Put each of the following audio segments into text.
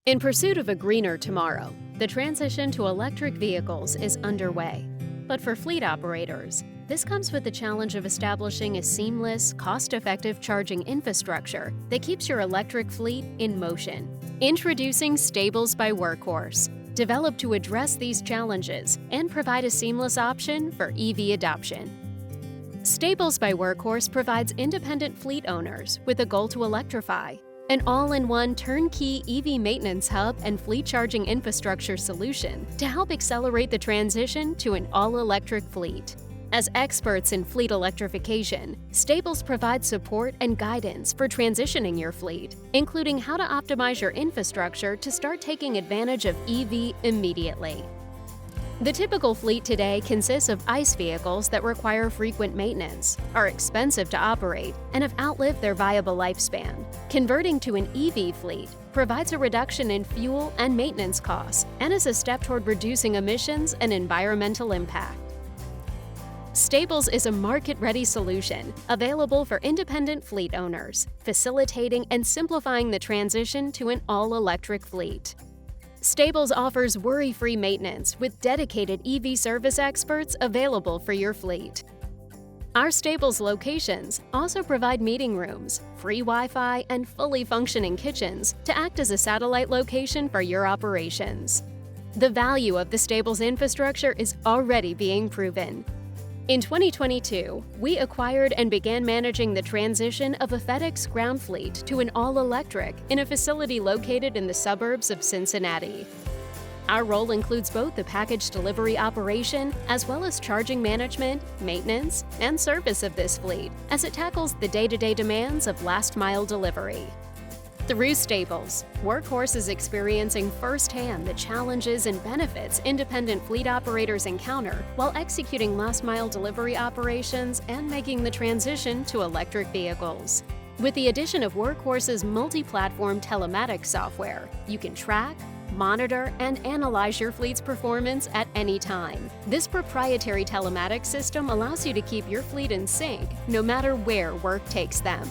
In pursuit of a greener tomorrow, the transition to electric vehicles is underway. But for fleet operators, this comes with the challenge of establishing a seamless, cost-effective charging infrastructure that keeps your electric fleet in motion. Introducing Stables by Workhorse, developed to address these challenges and provide a seamless option for EV adoption. Stables by Workhorse provides independent fleet owners with a goal to electrify, an all-in-one turnkey EV maintenance hub and fleet charging infrastructure solution to help accelerate the transition to an all-electric fleet. As experts in fleet electrification, Stables provides support and guidance for transitioning your fleet, including how to optimize your infrastructure to start taking advantage of EV immediately. The typical fleet today consists of ICE vehicles that require frequent maintenance, are expensive to operate, and have outlived their viable lifespan. Converting to an EV fleet provides a reduction in fuel and maintenance costs and is a step toward reducing emissions and environmental impact. Stables is a market-ready solution available for independent fleet owners, facilitating and simplifying the transition to an all-electric fleet. Stables offers worry-free maintenance with dedicated EV service experts available for your fleet. Our Stables locations also provide meeting rooms, free Wi-Fi, and fully functioning kitchens to act as a satellite location for your operations. The value of the Stables infrastructure is already being proven. In 2022, we acquired and began managing the transition of a FedEx ground fleet to an all-electric in a facility located in the suburbs of Cincinnati. Our role includes both the package delivery operation as well as charging management, maintenance, and service of this fleet as it tackles the day-to-day demands of last-mile delivery. Through Stables, Workhorse is experiencing firsthand the challenges and benefits independent fleet operators encounter while executing last-mile delivery operations and making the transition to electric vehicles. With the addition of Workhorse's multi-platform telematics software, you can track, monitor, and analyze your fleet's performance at any time. This proprietary telematics system allows you to keep your fleet in sync no matter where work takes them.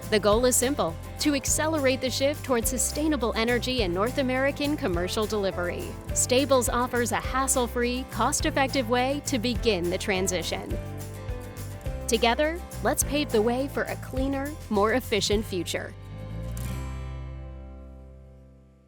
The goal is simple: to accelerate the shift towards sustainable energy in North American commercial delivery. Stables offers a hassle-free, cost-effective way to begin the transition. Together, let's pave the way for a cleaner, more efficient future.